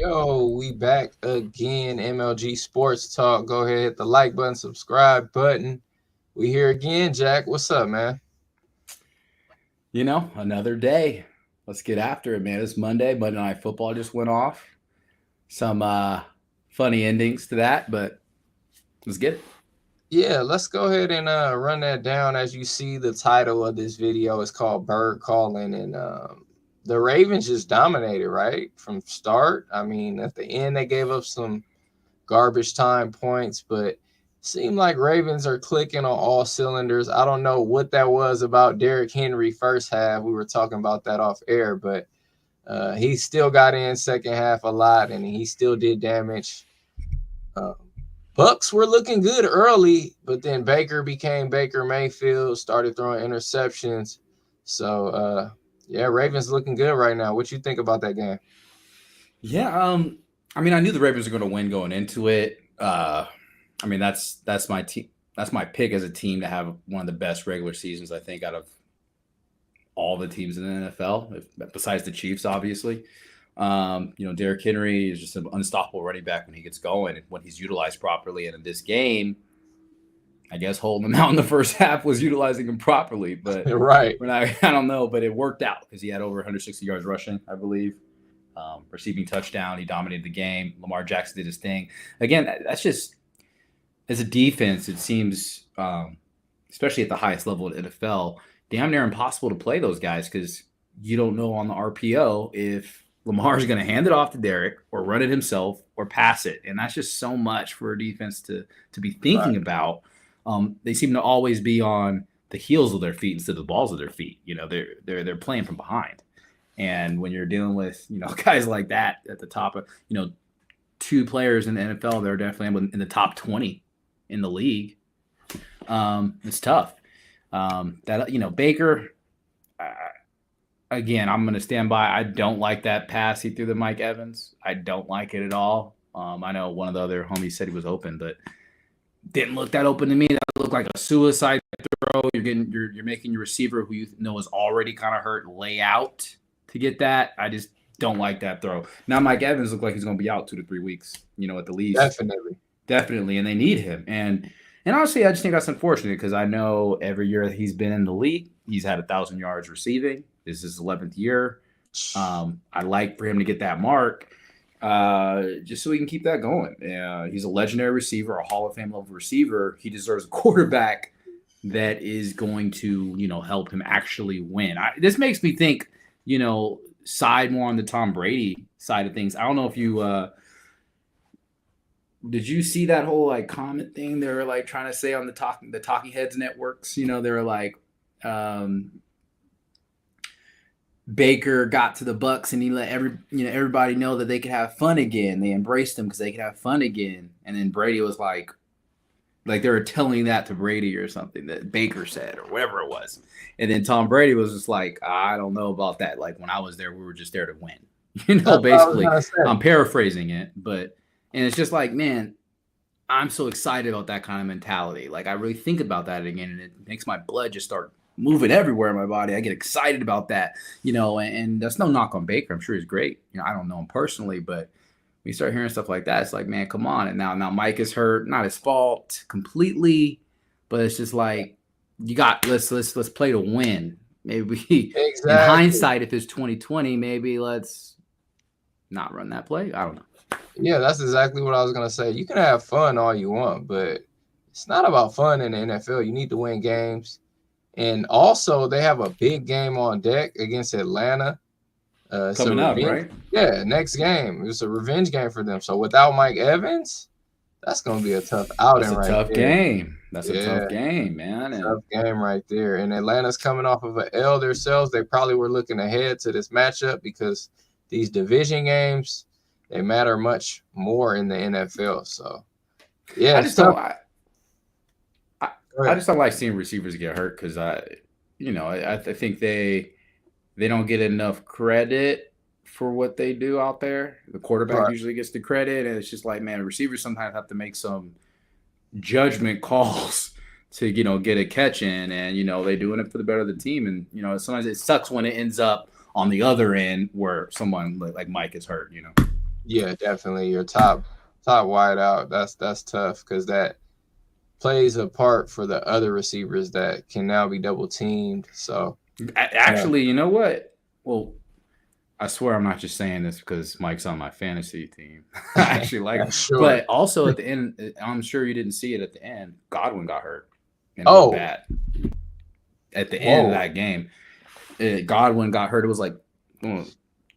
Yo, we back again. MLG Sports Talk. Go ahead, hit the like button, subscribe button. We here again, Jack. What's up, man? Another day. Let's get after it, man. It's Monday. Monday Night Football just went off. Some funny endings to that, but let's get it. Yeah, let's go ahead and run that down. As you see, the title of this video is called Bird Calling, and the Ravens just dominated, right? From start. I mean, at the end, they gave up some garbage time points, but seemed like Ravens are clicking on all cylinders. I don't know what that was about Derrick Henry first half. We were talking about that off air, but he still got in second half a lot, and he still did damage. Bucks were looking good early, but then Baker became Baker Mayfield, started throwing interceptions. So, yeah, Ravens looking good right now. What you think about that game? Yeah, I knew the Ravens were going to win going into it. That's my team. That's my pick as a team to have one of the best regular seasons, I think, out of all the teams in the NFL, besides the Chiefs, obviously. Derrick Henry is just an unstoppable running back when he gets going and when he's utilized properly. And in this game, I guess holding him out in the first half was utilizing him properly. But Right. I don't know, but it worked out because he had over 160 yards rushing, I believe. Receiving touchdown, he dominated the game. Lamar Jackson did his thing. Again, that's just as a defense, it seems, especially at the highest level of the NFL, damn near impossible to play those guys because you don't know on the RPO if Lamar's going to hand it off to Derrick or run it himself or pass it. And that's just so much for a defense to be thinking about. They seem to always be on the heels of their feet instead of the balls of their feet. They're playing from behind. And when you're dealing with, guys like that at the top of, two players in the NFL, they're definitely in the top 20 in the league. It's tough. Baker, again, I'm going to stand by. I don't like that pass he threw to Mike Evans. I don't like it at all. I know one of the other homies said he was open, but didn't look that open to me. That looked like a suicide throw. You're making your receiver who you know is already kind of hurt lay out to get that. I just don't like that throw. Now Mike Evans looked like he's going to be out 2 to 3 weeks, at the least. Definitely, and they need him. And honestly, I just think that's unfortunate because I know every year that he's been in the league, he's had 1,000 yards receiving. This is his 11th year. I like for him to get that mark just so he can keep that going. He's a legendary receiver, a Hall of Fame level receiver. He deserves a quarterback that is going to, help him actually win. This makes me think, side more on the Tom Brady side of things. I don't know if you did you see that whole comment thing they were trying to say on the Talking Heads networks? They were like Baker got to the Bucks and he let everybody know that they could have fun again. They embraced him because they could have fun again. And then Brady was like they were telling that to Brady or something that Baker said or whatever it was. And then Tom Brady was just like, I don't know about that. Like when I was there, we were just there to win. Basically, I'm paraphrasing it, but and it's just like, man, I'm so excited about that kind of mentality. Like I really think about that again, and it makes my blood just start moving everywhere in my body. I get excited about that, and that's no knock on Baker. I'm sure he's great. I don't know him personally, but when you start hearing stuff like that, it's like, man, come on. And now Mike is hurt, not his fault completely, but it's just like let's play to win. Maybe in hindsight, if it's 2020, maybe let's not run that play. I don't know. Yeah, that's exactly what I was going to say. You can have fun all you want, but it's not about fun in the NFL. You need to win games. And also, they have a big game on deck against Atlanta. Coming up, right? Yeah, next game. It's a revenge game for them. So without Mike Evans, that's going to be a tough outing right there. That's a tough game. That's a tough game, man. Tough game right there. And Atlanta's coming off of an L themselves. They probably were looking ahead to this matchup because these division games, they matter much more in the NFL. So, yeah. I just don't like seeing receivers get hurt because I think they don't get enough credit for what they do out there. The quarterback usually gets the credit, and it's just like, man, receivers sometimes have to make some judgment calls to get a catch in, and they're doing it for the better of the team. And sometimes it sucks when it ends up on the other end where someone like Mike is hurt. Yeah, definitely your top wide out. That's tough because that plays a part for the other receivers that can now be double teamed. So Actually, you know what? Well, I swear I'm not just saying this because Mike's on my fantasy team. I actually like him. sure. But also at the end, I'm sure you didn't see it at the end. Godwin got hurt and it looked Oh, bad. At the end of whoa. that game, Godwin got hurt. It was like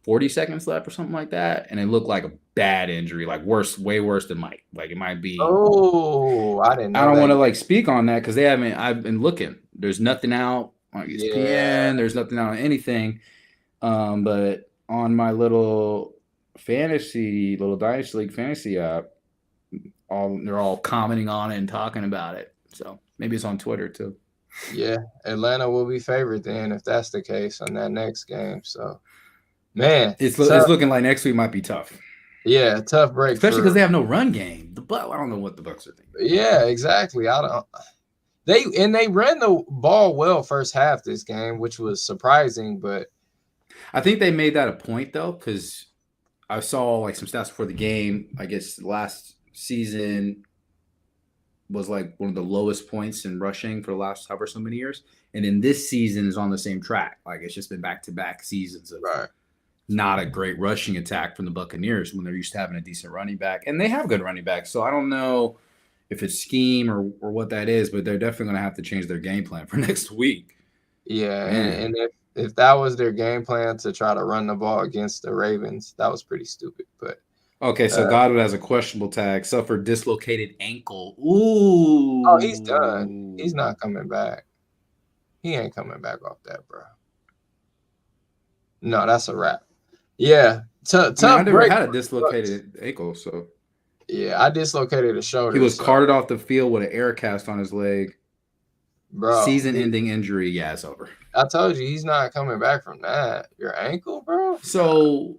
40 seconds left or something like that. And it looked like a bad injury, like worse, way worse than Mike. Like it might be. Oh, I didn't I know don't want that to yet. like speak on that because they haven't. I've been looking. There's nothing out on Yeah, ESPN. There's nothing out on anything. But on my little dynasty league fantasy app, they're all commenting on it and talking about it. So maybe it's on Twitter too. yeah. Atlanta will be favored then if that's the case on that next game. So man, It's tough. looking like next week might be tough, Yeah, tough break especially because for. they have no run game. I don't know what the Bucks are thinking. Yeah, exactly. I don't. They ran the ball well first half this game, which was surprising. But I think they made that a point though, because I saw like some stats before the game. I guess last season was like one of the lowest points in rushing for the last however so many years. And then this season is on the same track. Like it's just been back to back seasons of right, not a great rushing attack from the Buccaneers when they're used to having a decent running back. And they have good running backs. So I don't know if it's scheme or what that is, but they're definitely going to have to change their game plan for next week. yeah, Man. and if that was their game plan to try to run the ball against the Ravens, that was pretty stupid. But Okay, so uh, Godwin has a questionable tag, suffered dislocated ankle. oh, he's done. He's Ooh. not coming back. He ain't coming back off that, bro. No, that's a wrap. Yeah, I mean, I tough never break had a for the Bucks. dislocated ankle, so Yeah, I dislocated a he shoulder, was so carted off the field with an air cast on his leg. bro, Season-ending injury. Yeah, it's over. I told you he's not coming back from that. Your ankle, bro? Nah. So,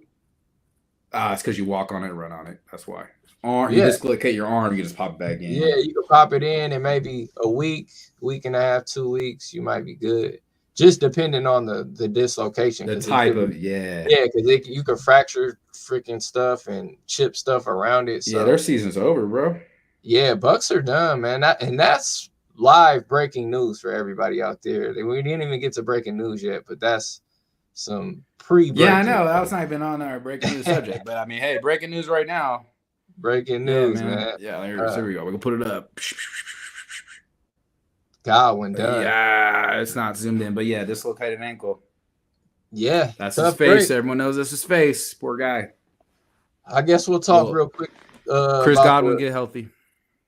it's because you walk on it, run on it. That's why. You Yeah, dislocate your arm, you just pop it back yeah, in. you can pop it in and maybe a week and a half, 2 weeks, you might be good. Just depending on the dislocation, The because it type could of be, yeah, yeah, because you could fracture freaking stuff and chip stuff around it. yeah. Their So season's over, bro. yeah, Bucks are done, man. And that's live breaking news for everybody out there. We didn't even get to breaking news yet, but that's some Yeah, I pre-breaking know. That's not even on our breaking news subject, but I mean, hey, breaking news right now. breaking Yeah, news, man. man. Yeah, here we go. We can put it up. Godwin done. Yeah, it's not zoomed in, but yeah, dislocated ankle. Yeah, That's his tough face. break. Everyone knows that's his face. Poor guy. I guess we'll talk Well, real quick Chris about Godwin the get healthy.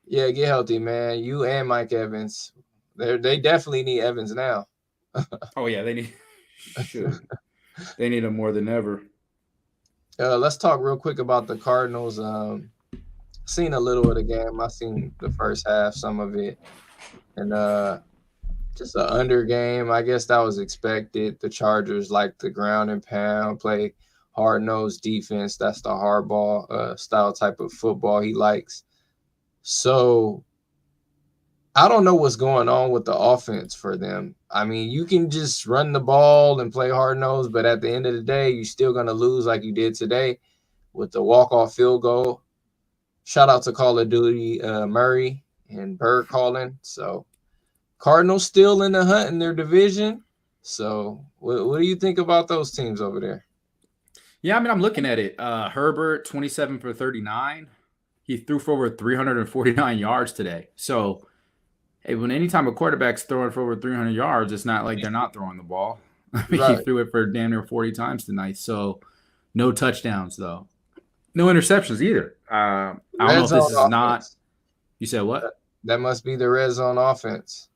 yeah, get healthy, man. You and Mike Evans. They definitely need Evans now. Oh yeah, should they need him more than ever. Let's talk real quick about the Cardinals. Seen a little of the game. I seen the first half, some of it, and just an under game. I guess that was expected. The Chargers like the ground and pound, play hard nosed defense. That's the hardball style type of football he likes. So I don't know what's going on with the offense for them. I mean, you can just run the ball and play hard nosed, but at the end of the day, you're still gonna lose like you did today with the walk off field goal. Shout out to Call of Duty Murray and Bird calling. So Cardinals still in the hunt in their division. So what do you think about those teams over there? Yeah, I mean, I'm looking at it. Herbert, 27 for 39. He threw for over 349 yards today. So, hey, when anytime a quarterback's throwing for over 300 yards, it's not like they're not throwing the ball. I mean, he Right. threw it for damn near 40 times tonight. So, no touchdowns, though. No interceptions either. I don't know Red if this zone is not. offense. You said what? That must be the red zone offense.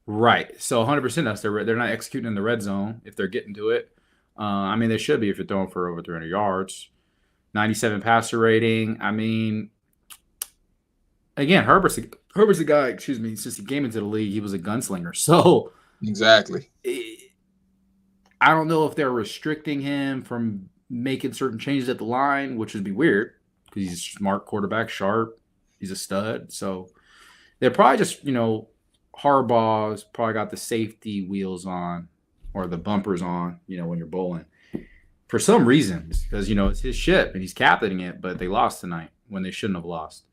Right. So 100% that's they're not executing in the red zone if they're getting to it. I mean, they should be if you're throwing for over 300 yards. 97 passer rating. I mean, again, Herbert's a guy. Excuse me. Since he came into the league, he was a gunslinger. So Exactly. I don't know if they're restricting him from making certain changes at the line, which would be weird because he's a smart quarterback, sharp. He's a stud. So they're probably just Harbaugh's probably got the safety wheels on or the bumpers on, when you're bowling. for some reason, because it's his ship and he's captaining it, but they lost tonight when they shouldn't have lost,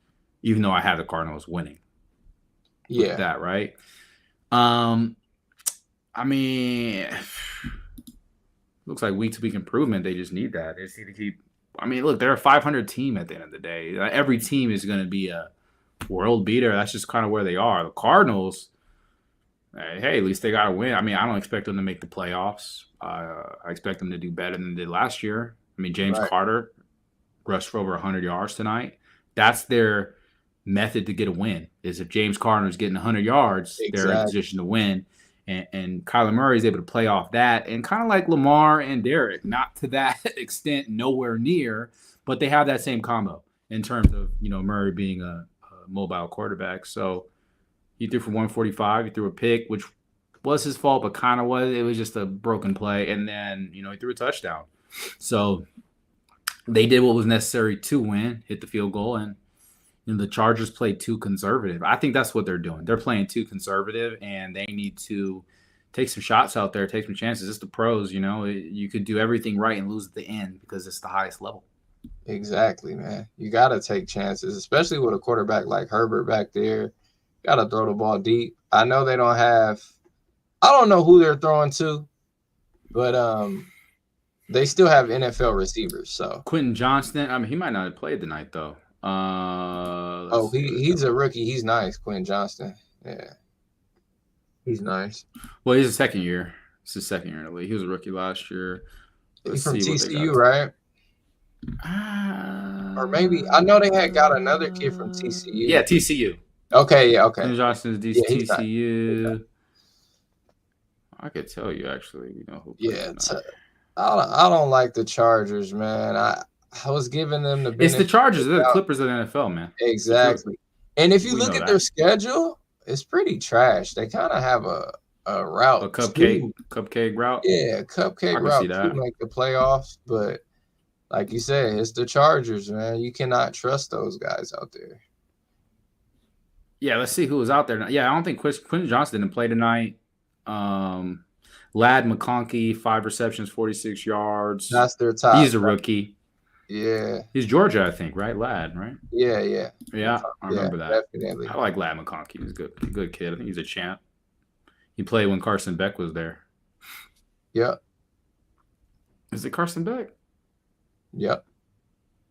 even though I had the Cardinals winning. Yeah, That right. I mean, looks like week to week improvement. They just need that. They just need to keep. I mean, look, they're a 500 team at the end of the day. Every team is going to be a world beater. That's just kind of where they are. The Cardinals, hey, at least they got to win. I mean, I don't expect them to make the playoffs. I expect them to do better than they did last year. I mean, James Carter rushed for over 100 yards tonight. That's their method to get a win. Is if James Carter is getting 100 yards, they're in position to win. And Kyler Murray is able to play off that, and kind of like Lamar and Derek, not to that extent, nowhere near, but they have that same combo in terms of Murray being a mobile quarterback. So he threw for 145. He threw a pick, which was his fault, but kind of was. It was just a broken play, and then he threw a touchdown. So they did what was necessary to win, hit the field goal, and the Chargers played too conservative. I think that's what they're doing. They're playing too conservative, and they need to take some shots out there, take some chances. It's the pros, You could do everything right and lose at the end because it's the highest level. Exactly, man. You got to take chances, especially with a quarterback like Herbert back there. Got to throw the ball deep. I know they don't have – I don't know who they're throwing to, but they still have NFL receivers. So Quentin Johnston, I mean, he might not have played tonight, though. He's a rookie. He's nice, Quentin Johnston. Yeah. He's nice. Well, he's a second year. It's his second year in the league. He was a rookie last year. He's from TCU, right? Or maybe I know they had got another kid from TCU. Yeah, TCU. Okay, yeah, okay. Quentin Johnston is TCU. I could tell you actually, who. Yeah, I don't like the Chargers, man. I was giving them the benefit. It's the Chargers. They're the Clippers of the NFL, man. Exactly. And if you look at their schedule, it's pretty trash. They kind of have a route. A cupcake route? Yeah, cupcake route to make the playoffs. But like you said, it's the Chargers, man. You cannot trust those guys out there. Yeah, let's see who was out there. Yeah, I don't think Quentin Johnson didn't play tonight. Ladd McConkey, 5 receptions, 46 yards. That's their top. He's a rookie. Yeah. He's Georgia, I think, right? Ladd, right? Yeah. Yeah, I remember that. Definitely. I like Ladd McConkey. He's a good kid. I think he's a champ. He played when Carson Beck was there. Yep. Is it Carson Beck? Yep.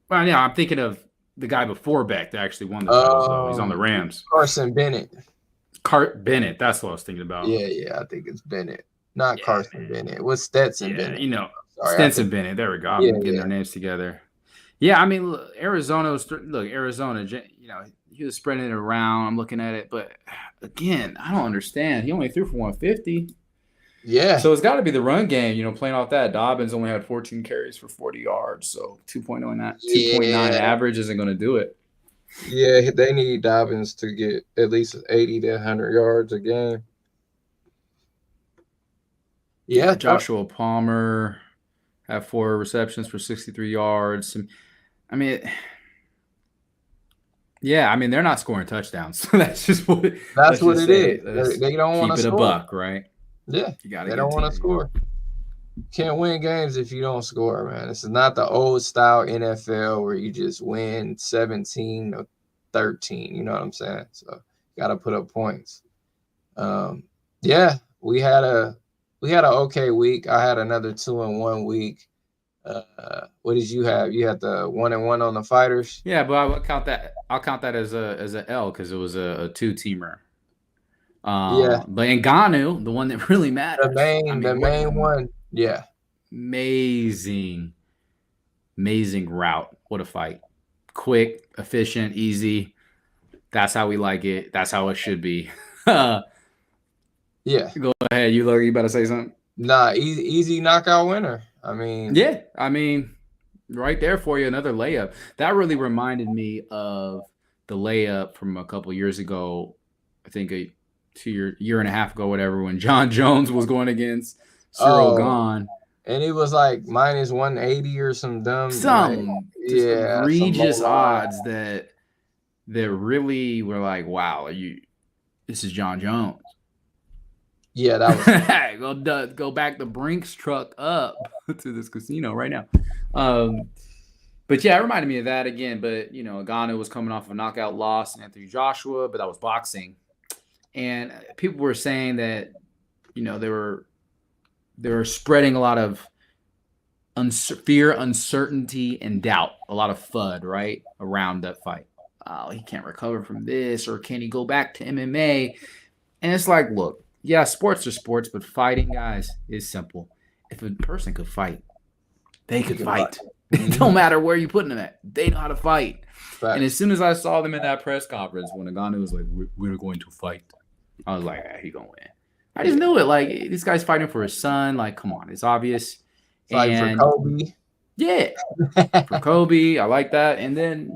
Well, yeah, I'm thinking of the guy before Beck that actually won the title, though. He's on the Rams. Carson Bennett. Bennett, that's what I was thinking about. Yeah, I think it's Bennett. Not Carson Bennett. What's Stetson Bennett? Stetson Bennett. There we go. I'm getting their names together. Yeah, I mean, Arizona, he was spreading it around. I'm looking at it. But, again, I don't understand. He only threw for 150. Yeah. So it's got to be the run game, playing off that. Dobbins only had 14 carries for 40 yards. So 2.9 average isn't going to do it. Yeah, they need Dobbins to get at least 80 to 100 yards a game. Yeah. Joshua Palmer had 4 receptions for 63 yards. I mean, they're not scoring touchdowns. So that's just what it is. They don't want to keep it a buck, right? Yeah. They don't want to score. Can't win games if you don't score, man. This is not the old style NFL where you just win 17 or 13. You know what I'm saying? So you got to put up points. Yeah, we had an okay week. I had another 2-1 week. What did you have? You had the 1-1 on the Fighters. Yeah, but I'll count that as a L because it was a 2-teamer. Yeah, but Ngannou, the one that really matters, the main one. Yeah, amazing route. What a fight! Quick, efficient, easy. That's how we like it. That's how it should be. Yeah. Go ahead. You about to say something? Nah, easy knockout winner. I mean, right there for you. Another layup. That really reminded me of the layup from a couple years ago. I think a year and a half ago, whatever, when John Jones was going against Cyril Gahn. And it was like minus 180 or some dumb. Egregious odds that really were like, wow, this is John Jones. Yeah, that was Go back the Brinks truck up to this casino right now. But yeah, it reminded me of that again. But Ngannou was coming off a knockout loss to Anthony Joshua, but that was boxing, and people were saying that they were spreading a lot of fear, uncertainty, and doubt, a lot of FUD right around that fight. Oh, he can't recover from this, or can he go back to MMA? And it's like, look, yeah, sports are sports, but fighting, guys, is simple. If a person could fight, they could fight. It don't matter where you put them at. They know how to fight. Facts. And as soon as I saw them in that press conference when Ngannou was like, we're going to fight, I was like, he's going to win. I just knew it. Like, this guy's fighting for his son. Like, come on. It's obvious. Fighting for Kobe. Yeah. For Kobe. I like that. And then,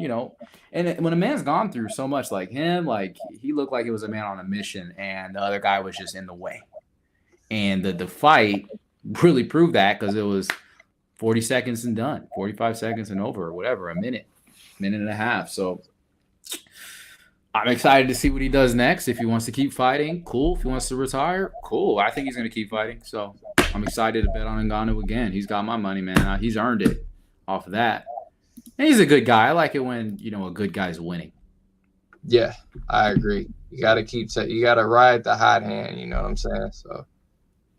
and when a man's gone through so much like him, like, he looked like he was a man on a mission, and the other guy was just in the way. And the fight really proved that, because it was 40 seconds and done, 45 seconds and over, or whatever, a minute and a half. So I'm excited to see what he does next. If he wants to keep fighting, cool. If he wants to retire, cool. I think he's going to keep fighting. So I'm excited to bet on Ngannou again. He's got my money, man. He's earned it off of that. And he's a good guy. I like it when, a good guy's winning. Yeah, I agree. You got to ride the hot hand, you know what I'm saying? So,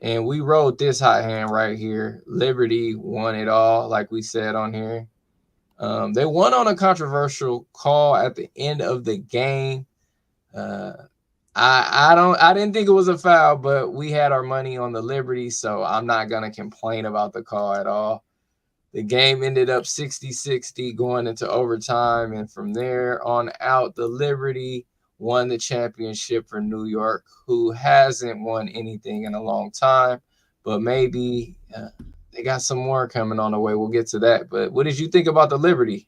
and we rode this hot hand right here. Liberty won it all, like we said on here. They won on a controversial call at the end of the game. I didn't think it was a foul, but we had our money on the Liberty, so I'm not gonna complain about the call at all. The game ended up 60-60 going into overtime, and from there on out, the Liberty won the championship for New York, who hasn't won anything in a long time, but maybe they got some more coming on the way. We'll get to that. But what did you think about the Liberty?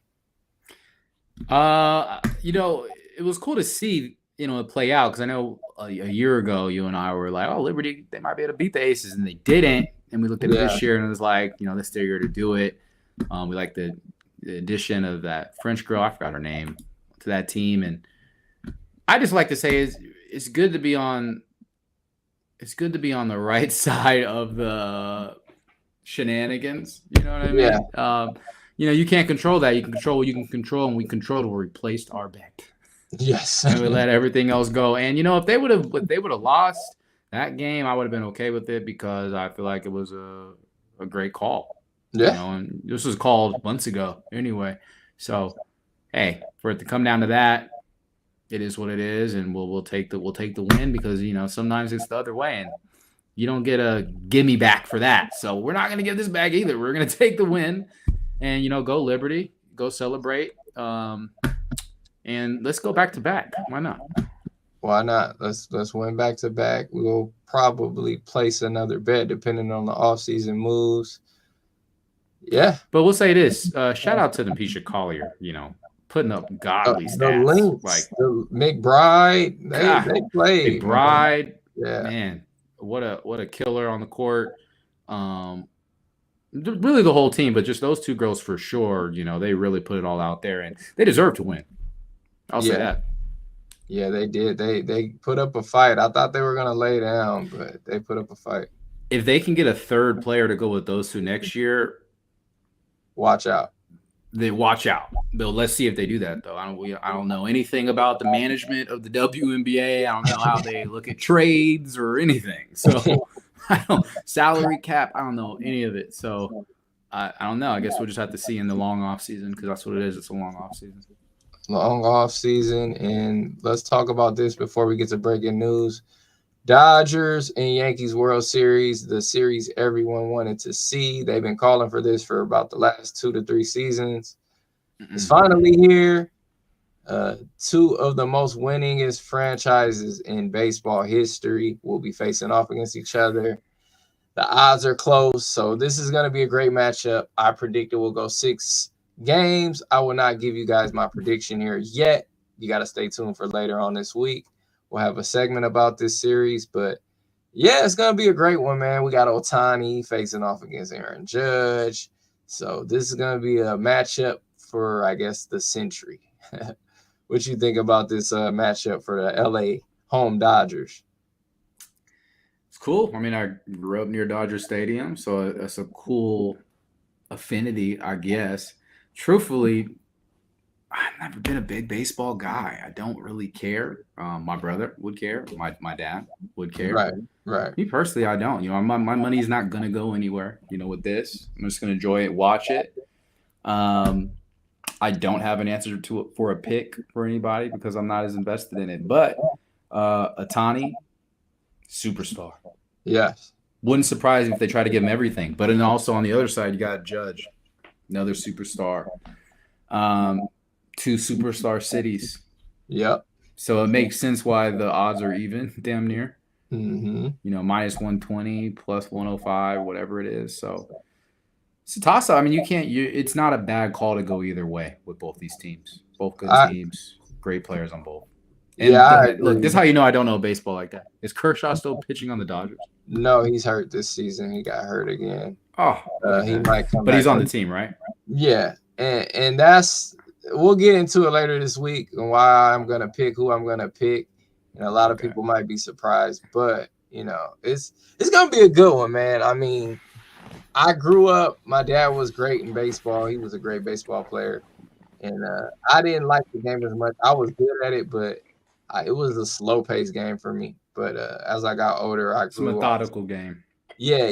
It was cool to see, it play out, because I know a year ago you and I were like, oh, Liberty, they might be able to beat the Aces, and they didn't. And we looked at it this year, and it was like, this their year to do it. We like the addition of that French girl, I forgot her name, to that team. And I just like to say it's good to be on the right side of the shenanigans. You know what I mean? Yeah. You can't control that. You can control what you can control, and we controlled where we placed our bet. Yes. And we let everything else go. And if they would have lost that game, I would have been okay with it, because I feel like it was a great call. Yeah. And this was called months ago anyway. So, hey, for it to come down to that, it is what it is, and we'll take the win, because sometimes it's the other way, and you don't get a gimme back for that. So we're not going to give this back either. We're going to take the win, and go Liberty, go celebrate, and let's go back to back. Why not? Why not? Let's win back to back. We'll probably place another bet depending on the offseason moves. Yeah. But we'll say this. Shout out to Napisha Collier, putting up godly stats. The links, like the McBride, they played. McBride, man, what a killer on the court. Really the whole team, but just those two girls for sure, they really put it all out there, and they deserve to win. I'll say that. Yeah, they did. They put up a fight. I thought they were going to lay down, but they put up a fight. If they can get a third player to go with those two next year, watch out. But let's see if they do that, though. I don't know anything about the management of the WNBA. I don't know how they look at trades or anything. So salary cap, I don't know any of it. So I don't know. I guess we'll just have to see in the long off season, because that's what it is. It's a long off season. Long off season, and let's talk about this before we get to breaking news. Dodgers and Yankees World Series, the series everyone wanted to see. They've been calling for this for about the last 2 to 3 seasons. It's finally here. Two of the most winningest franchises in baseball history will be facing off against each other. The odds are close, so this is going to be a great matchup. I predict it will go 6 games. I will not give you guys my prediction here yet. You got to stay tuned for later on this week. We'll have a segment about this series, but yeah, it's going to be a great one, man. We got Ohtani facing off against Aaron Judge. So this is going to be a matchup for, I guess, the century. What you think about this matchup for the LA home Dodgers? It's cool. I mean, I grew up near Dodger Stadium, so it's a cool affinity, I guess. Truthfully, I've never been a big baseball guy. I don't really care. My brother would care. My dad would care. Right, right. Me personally, I don't. My money's not gonna go anywhere. With this, I'm just gonna enjoy it, watch it. I don't have an answer for a pick for anybody because I'm not as invested in it. But Atani, superstar. Yes. Wouldn't surprise me if they try to give him everything. But then also on the other side, you got Judge, another superstar. Two superstar cities. Yep. So it makes sense why the odds are even, damn near. Mm-hmm. Minus 120, plus 105, whatever it is. So it's a toss up. I mean, it's not a bad call to go either way with both these teams. Both good teams, great players on both. And look, this is how you know I don't know baseball like that. Is Kershaw still pitching on the Dodgers? No, he's hurt this season. He got hurt again. Oh, he might come back. But he's on the team, right? Yeah, and that's we'll get into it later this week and why I'm gonna pick who I'm gonna pick, and a lot of people might be surprised, but it's gonna be a good one, man. I mean, I grew up. My dad was great in baseball. He was a great baseball player, and I didn't like the game as much. I was good at it, but it was a slow-paced game for me. But as I got older, It's a methodical game. Yeah.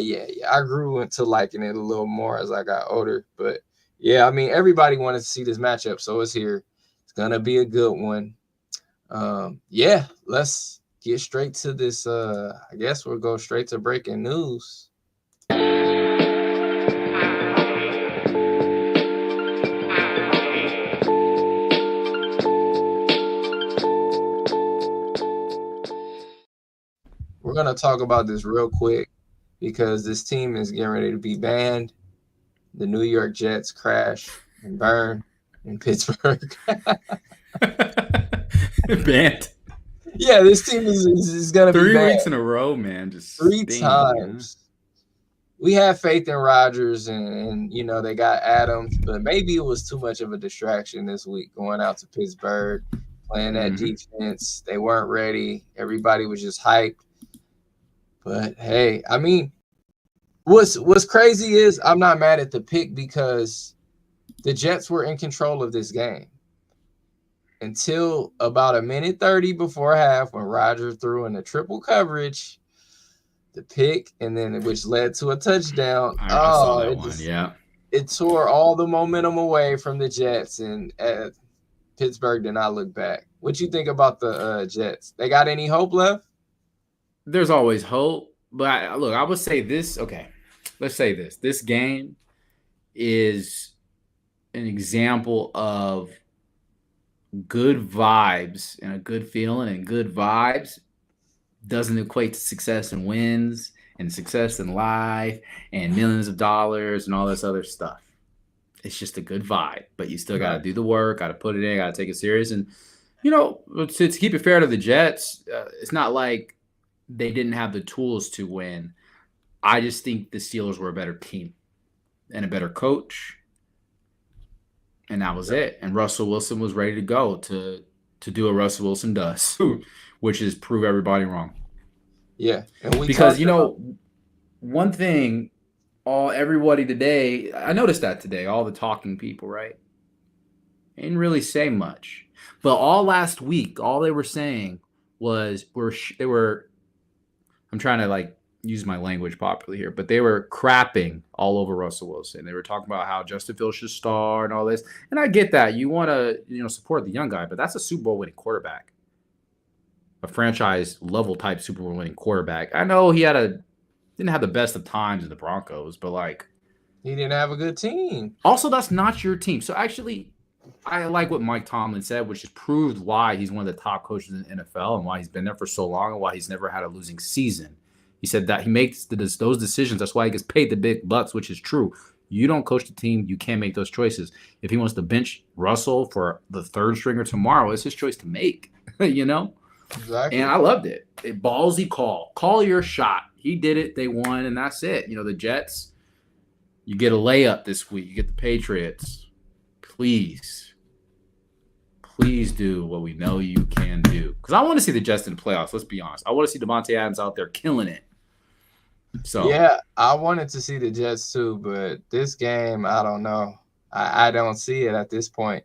I grew into liking it a little more as I got older. But yeah, I mean, everybody wanted to see this matchup, so it's here. It's gonna be a good one. Yeah, let's get straight to this. I guess we'll go straight to breaking news. We're going to talk about this real quick because this team is getting ready to be banned. The New York Jets crash and burn in Pittsburgh. Banned? Yeah, this team is going to be banned. 3 weeks in a row, man. Just 3 times. We have faith in Rodgers and they got Adams, but maybe it was too much of a distraction this week going out to Pittsburgh, playing that defense. They weren't ready. Everybody was just hyped. But hey, I mean, what's crazy is I'm not mad at the pick because the Jets were in control of this game until about 1:30 before half when Rodgers threw in the triple coverage, the pick, and then which led to a touchdown. I saw that one. Yeah, it tore all the momentum away from the Jets, and Pittsburgh did not look back. What you think about the Jets? They got any hope left? There's always hope, but I would say this. Okay, let's say this. This game is an example of good vibes and a good feeling, and good vibes doesn't equate to success and wins and success in life and millions of dollars and all this other stuff. It's just a good vibe, but you still got to do the work, got to put it in, got to take it serious. And, to keep it fair to the Jets, it's not like they didn't have the tools to win. I just think the Steelers were a better team and a better coach. And that was it. And Russell Wilson was ready to go to do what Russell Wilson does, which is prove everybody wrong. Yeah. Because, one thing, everybody today, I noticed that today, all the talking people, right? They didn't really say much. But all last week, all they were saying was I'm trying to use my language properly here, but they were crapping all over Russell Wilson. They were talking about how Justin Fields should start and all this. And I get that. You want to, support the young guy, but that's a Super Bowl winning quarterback. A franchise level type Super Bowl winning quarterback. I know he didn't have the best of times in the Broncos, but he didn't have a good team. Also, that's not your team. So actually, I like what Mike Tomlin said, which has proved why he's one of the top coaches in the NFL and why he's been there for so long and why he's never had a losing season. He said that he makes those decisions. That's why he gets paid the big bucks, which is true. You don't coach the team. You can't make those choices. If he wants to bench Russell for the third stringer tomorrow, it's his choice to make, Exactly. And I loved it. A ballsy call. Call your shot. He did it. They won, and that's it. The Jets, you get a layup this week. You get the Patriots. Please do what we know you can do. Because I want to see the Jets in the playoffs. Let's be honest. I want to see Devontae Adams out there killing it. So yeah, I wanted to see the Jets too, but this game, I don't know. I don't see it at this point.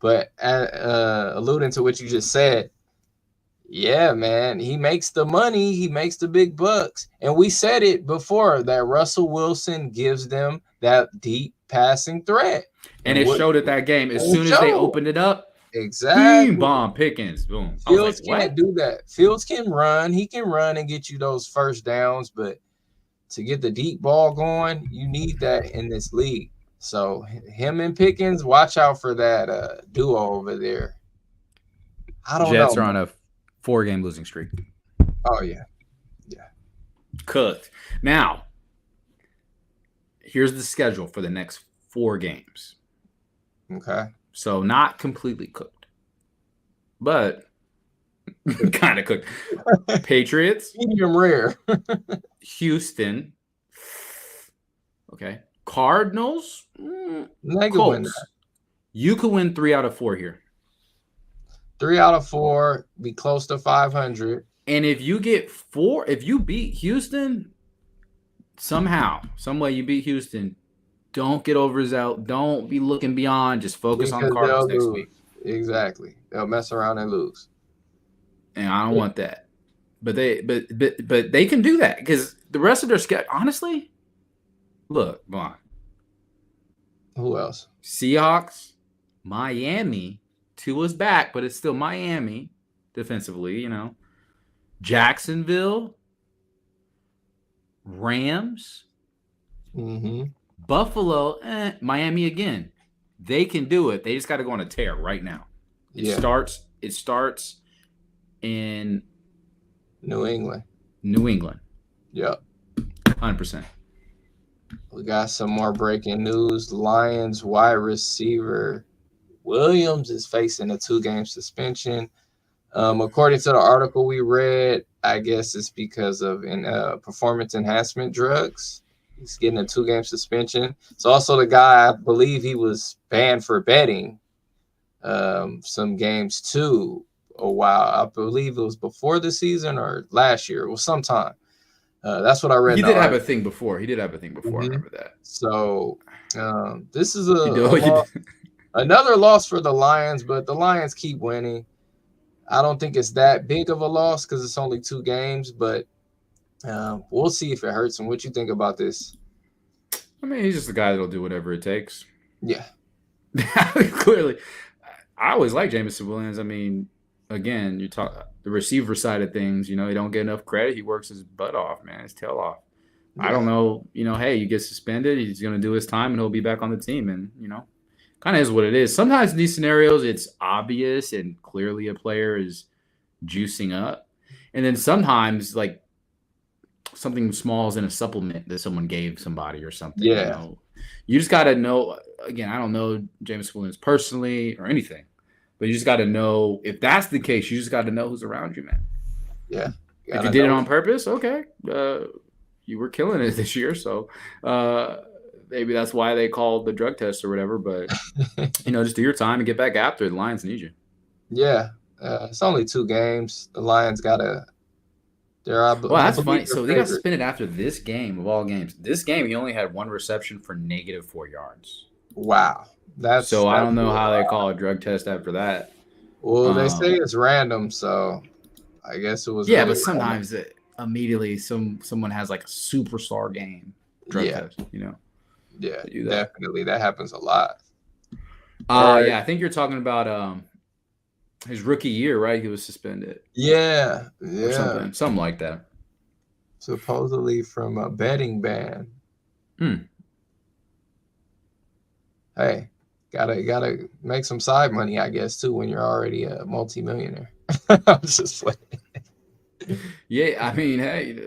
But alluding to what you just said, yeah, man, he makes the money, he makes the big bucks. And we said it before that Russell Wilson gives them that deep passing threat. and And it what showed at that game. As it soon as they showed. opened it up, beam Exactly. bomb Pickens. Boom. I was like, Fields can't what? do that. Fields can run. He can run and get you those first downs, but to get the deep ball going, you need that in this league. So him and Pickens, watch out for that duo over there. I don't know, Jets are man. on a 4-game losing streak. Oh yeah, yeah. Cooked. Now, here's the schedule for the next 4 games. Okay. So not completely cooked, but kind of cooked. Patriots, Medium rare. Houston. Okay. Cardinals, They could win Colts. that. You could win 3 out of 4 here. 3 out of 4, be close to 500. And if you get 4, if you beat Houston, somehow, some way you beat Houston, don't get overzealous. Don't be looking beyond. Just focus on the Because Cardinals they'll next lose. week. Exactly. They'll mess around and lose. And I don't want that. But they can do that because the rest of their schedule, honestly, look, Vaughn. Who else? Seahawks, Miami, Tua's back, but it's still Miami defensively, you know. Jacksonville, Rams, Buffalo, Miami again. They can do it. They just got to go on a tear right now. It starts in New England. Yep. 100%. We got some more breaking news. Lions wide receiver Williams is facing a 2-game suspension. According to the article we read, I guess it's because of performance enhancement drugs. He's getting a 2-game suspension. It's also the guy, I believe he was banned for betting some games too a while. I believe it was before the season or last year. It was sometime. That's what I read. He did have a thing before. I remember that. So this is another loss for the Lions, but the Lions keep winning. I don't think it's that big of a loss because it's only 2 games, but we'll see if it hurts him. What you think about this? I mean, he's just a guy that'll do whatever it takes. Yeah. Clearly. I always like Jameson Williams. I mean, again, you talk the receiver side of things, you know, he don't get enough credit. He works his butt off, man, his tail off. Yeah. I don't know, you know, hey, you get suspended, he's going to do his time and he'll be back on the team. And, you know, kind of is what it is. Sometimes in these scenarios, it's obvious and clearly a player is juicing up. And then sometimes, like, something small is in a supplement that someone gave somebody or something. Yeah. You know? You just got to know, again, I don't know James Williams personally or anything, but you just got to know if that's the case, you just got to know who's around you, man. Yeah. If you did it on purpose, okay. You were killing it this year. So maybe that's why they called the drug test or whatever. But, you know, just do your time and get back after it. The Lions need you. Yeah. It's only 2 games. The Lions got to. Well, that's funny. So they got suspended after this game of all games. This game, he only had 1 reception for -4 yards. Wow. I don't know how they call a drug test after that. Well, they say it's random, so I guess it was. Yeah, really but sometimes immediately someone has like a superstar game drug test, you know? Yeah, definitely. That happens a lot. Yeah, I think you're talking about his rookie year, right? He was suspended. Yeah. Or something like that. Supposedly from a betting ban. Hey, gotta make some side money, I guess, too, when you're already a multimillionaire. I'm just like, yeah, I mean, hey,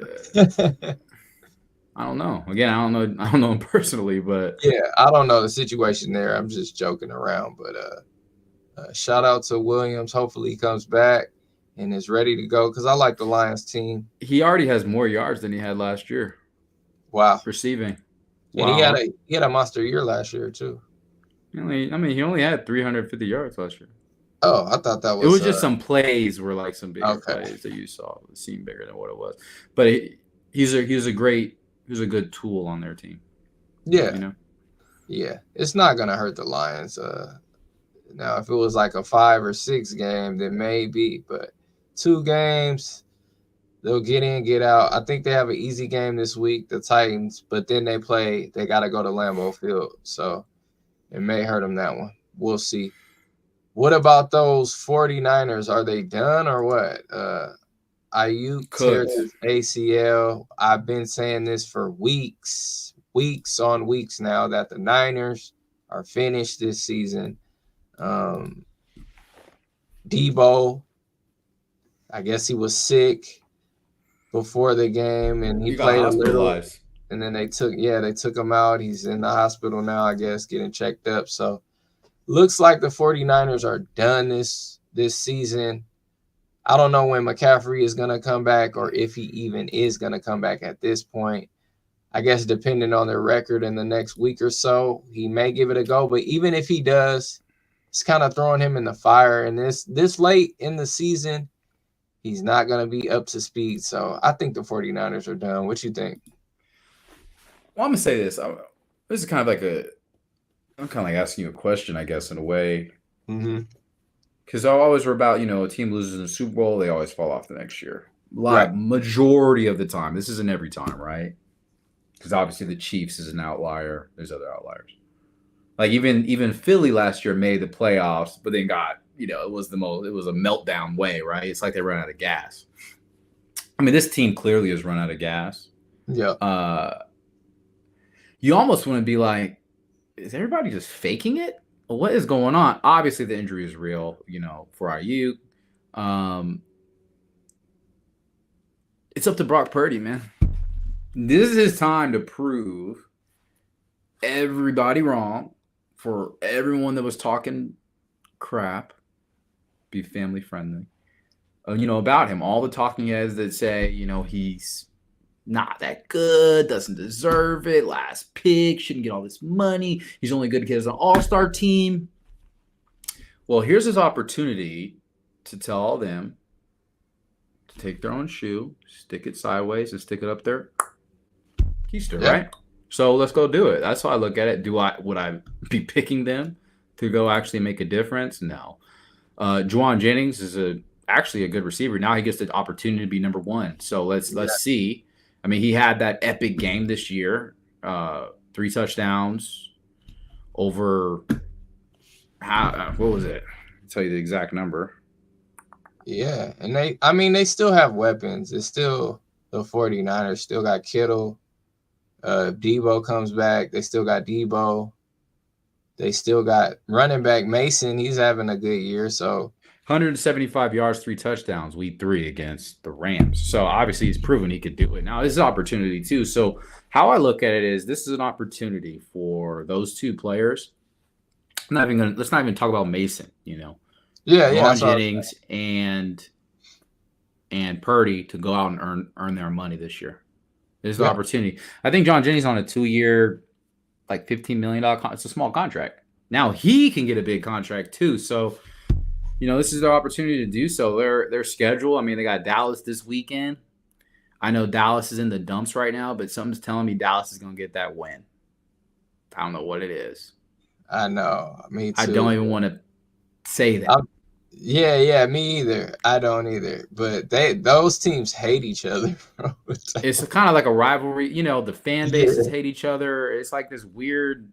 I don't know. Again, I don't know him personally, but yeah, I don't know the situation there. I'm just joking around, but shout out to Williams. Hopefully he comes back and is ready to go because I like the Lions team. He already has more yards than he had last year. Wow, receiving. And wow. he had a monster year last year too. He only had 350 yards last year. Oh, I thought that was. It was just some plays were like some bigger plays that you saw. It seemed bigger than what it was, but he's a good tool on their team. Yeah, You know, yeah. It's not gonna hurt the Lions. Now if it was like a 5 or 6 game, then maybe, but 2 games, they'll get in, get out. I think they have an easy game this week, the Titans, but then they got to go to Lambeau Field. So it may hurt them that one. We'll see. What about those 49ers? Are they done or what? Ayuk tears cooked. his ACL. I've been saying this for weeks on weeks now, that the Niners are finished this season. Debo, I guess he was sick before the game and he He got played a little, hospitalized. and then they took him out. He's in the hospital now, I guess, getting checked up. So looks like the 49ers are done this season. I don't know when McCaffrey is going to come back, or if he even is going to come back at this point. I guess depending on their record in the next week or so, he may give it a go. But even if he does, it's kind of throwing him in the fire. And this late in the season, he's not going to be up to speed. So I think the 49ers are done. What you think? Well, I'm gonna say this. This is kind of like I'm kind of like asking you a question, I guess, in a way. Mm-hmm. Because I always were about, a team loses in the Super Bowl, they always fall off the next year. Right. Majority of the time. This isn't every time, right? Because obviously the Chiefs is an outlier. There's other outliers. Like even Philly last year made the playoffs, but then got, it was a meltdown way, right? It's like they ran out of gas. I mean, this team clearly has run out of gas. Yeah. You almost want to be like, is everybody just faking it? What is going on? Obviously, the injury is real, for Ayuk. It's up to Brock Purdy, man. This is his time to prove everybody wrong, for everyone that was talking crap, be family friendly, about him. All the talking heads that say, he's not that good, doesn't deserve it, last pick, shouldn't get all this money, he's only good because he's an all-star team. Well, here's his opportunity to tell all them to take their own shoe, stick it sideways, and stick it up their keister, right? So let's go do it. That's how I look at it. Would I be picking them to go actually make a difference? No. Juwan Jennings is actually a good receiver. Now he gets the opportunity to be number one. So let's see. I mean, he had that epic game this year, 3 touchdowns over. What was it? I'll tell you the exact number. Yeah, and they still have weapons. It's still the 49ers still got Kittle. Debo comes back. They still got Debo. They still got running back Mason. He's having a good year. So 175 yards, 3 touchdowns, week 3 against the Rams. So obviously he's proven he could do it. Now this is an opportunity too. So how I look at it is this is an opportunity for those 2 players. Let's not even talk about Mason. Ron Jennings and Purdy to go out and earn their money this year. This is the opportunity. I think John Jennings on a 2-year, like $15 million. It's a small contract. Now he can get a big contract too. So, this is their opportunity to do so. Their schedule. I mean, they got Dallas this weekend. I know Dallas is in the dumps right now, but something's telling me Dallas is going to get that win. I don't know what it is. I know. Me too. I don't even want to say that. Yeah, me either. I don't either. But those teams hate each other, bro. It's kind of like a rivalry. The fan bases hate each other. It's like this weird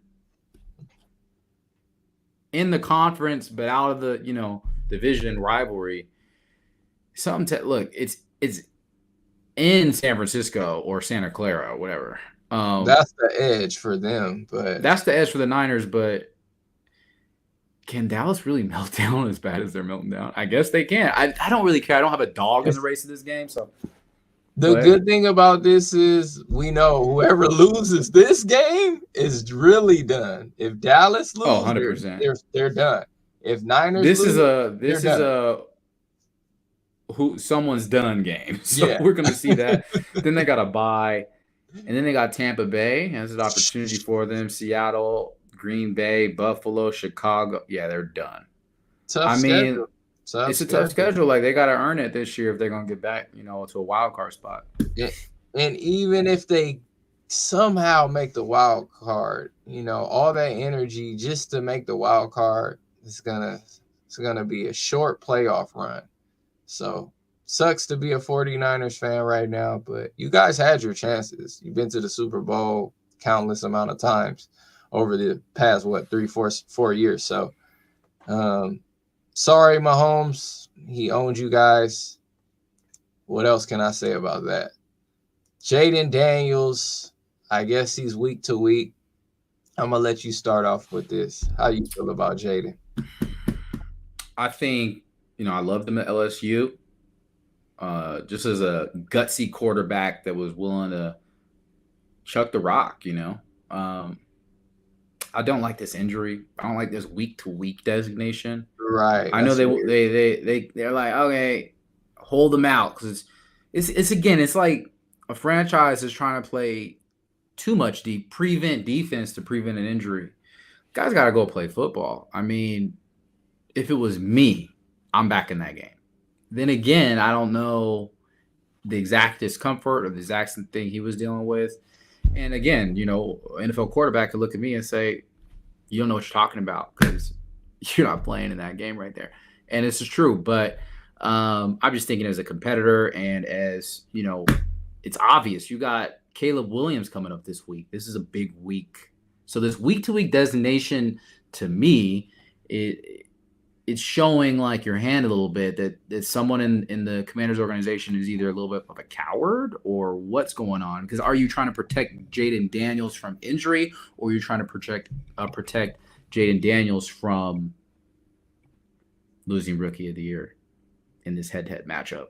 in the conference, but out of the, division rivalry. Look, it's in San Francisco or Santa Clara or whatever. That's the edge for them, but that's the edge for the Niners, but can Dallas really melt down as bad as they're melting down? I guess they can. I don't really care. I don't have a dog in the race of this game. So the good thing about this is we know whoever loses this game is really done. If Dallas loses, 100%. They're done. If Niners this is a who someone's done game. So we're gonna see that. Then they got a bye, and then they got Tampa Bay. That's an opportunity for them. Seattle, Green Bay, Buffalo, Chicago. Yeah, they're done. Tough schedule. It's a tough schedule. Like they got to earn it this year if they're gonna get back, to a wild card spot. Yeah. And even if they somehow make the wild card, all that energy just to make the wild card is gonna be a short playoff run. So sucks to be a 49ers fan right now, but you guys had your chances. You've been to the Super Bowl countless amount of times over the past 3-4 years. So sorry, Mahomes. He owned you guys. What else can I say about that? Jaden Daniels, I guess he's week to week. I'm gonna let you start off with this. How you feel about Jaden? I think, I loved him at LSU. Just as a gutsy quarterback that was willing to chuck the rock, I don't like this injury. I don't like this week to week designation. Right. I know they're like, okay, hold them out, because it's again, it's like a franchise is trying to play too much prevent defense to prevent an injury. Guys got to go play football. I mean, if it was me, I'm back in that game. Then again, I don't know the exact discomfort or the exact thing he was dealing with. And again, NFL quarterback could look at me and say, you don't know what you're talking about because you're not playing in that game right there. And this is true. But I'm just thinking as a competitor and as, it's obvious. You got Caleb Williams coming up this week. This is a big week. So this week-to-week designation, to me, it's showing like your hand a little bit that someone in the Commanders organization is either a little bit of a coward or what's going on. Because are you trying to protect Jaden Daniels from injury, or are you trying to protect Jaden Daniels from losing Rookie of the Year in this head-to-head matchup?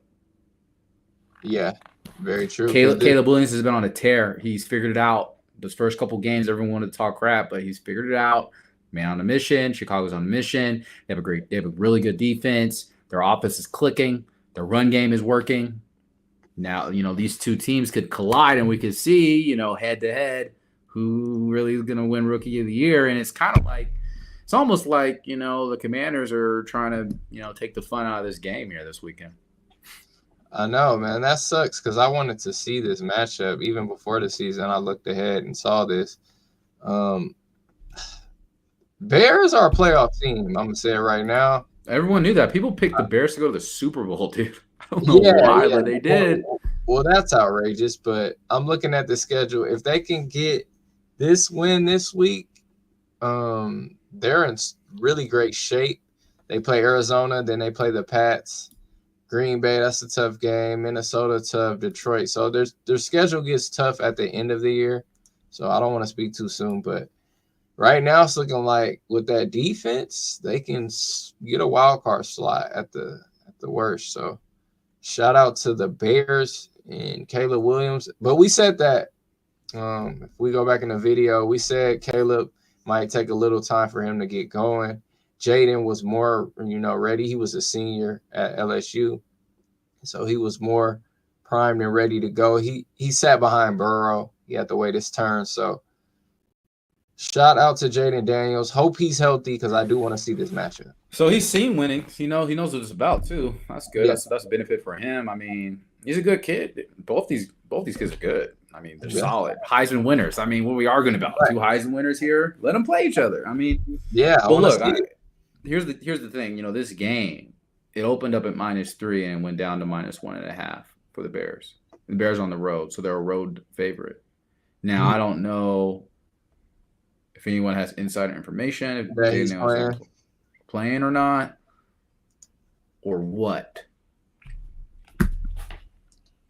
Yeah, very true. Caleb Williams has been on a tear. He's figured it out. Those first couple games, everyone wanted to talk crap, but he's figured it out. Man on a mission. Chicago's on a mission. They have a really good defense. Their offense is clicking. Their run game is working. Now, these two teams could collide and we could see, head to head, who really is going to win Rookie of the Year. And it's almost like, the Commanders are trying to, take the fun out of this game here this weekend. I know, man. That sucks because I wanted to see this matchup even before the season. I looked ahead and saw this. Bears are a playoff team. I'm going to say it right now. Everyone knew that. People picked the Bears to go to the Super Bowl, dude. I don't know why, but they did. Well, that's outrageous, but I'm looking at the schedule. If they can get this win this week, they're in really great shape. They play Arizona, then they play the Pats. Green Bay, that's a tough game. Minnesota, tough. Detroit. So their schedule gets tough at the end of the year. So I don't want to speak too soon, but right now it's looking like with that defense, they can get a wild card slot at the worst. So shout out to the Bears and Caleb Williams. But we said that if we go back in the video, we said Caleb might take a little time for him to get going. Jaden was more, ready. He was a senior at LSU, so he was more primed and ready to go. He sat behind Burrow. He had to wait his turn. So shout out to Jaden Daniels. Hope he's healthy because I do want to see this matchup. So he's seen winning. He knows what it's about too. That's good. Yeah. That's a benefit for him. I mean, he's a good kid. Both these kids are good. I mean, they're solid Heisman winners. I mean, what are we arguing about? Right. 2 Heisman winners here. Let them play each other. I mean, yeah. But look, here's the thing. This game, it opened up at -3 and went down to -1.5 for the Bears. The Bears are on the road, so they're a road favorite. Now, I don't know if anyone has insider information, if Jaden is playing or not, or what.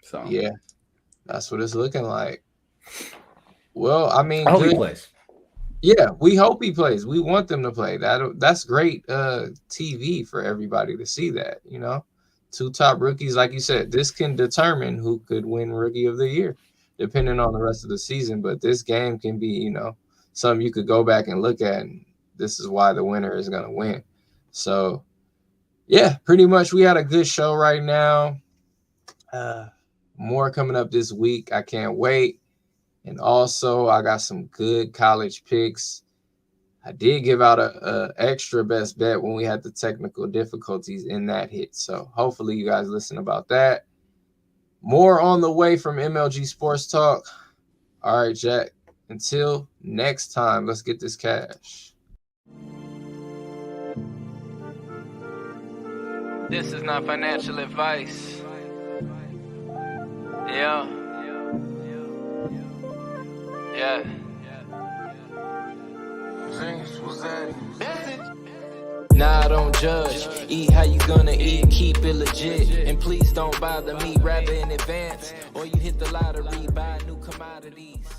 So yeah, that's what it's looking like. Well, I mean, I hope he plays. Yeah, we hope he plays. We want them to play. That's great TV for everybody to see that, 2 top rookies, like you said. This can determine who could win Rookie of the Year, depending on the rest of the season. But this game can be, something you could go back and look at, and this is why the winner is going to win. So, yeah, pretty much we had a good show right now. More coming up this week. I can't wait. And also, I got some good college picks. I did give out a extra best bet when we had the technical difficulties in that hit. So hopefully you guys listen about that. More on the way from MLG Sports Talk. All right, Jack. Until next time, let's get this cash. This is not financial advice. Yeah. Yeah. Nah, I don't judge. Eat how you gonna eat, keep it legit. And please don't bother me, rather in advance. Or you hit the lottery, buy new commodities.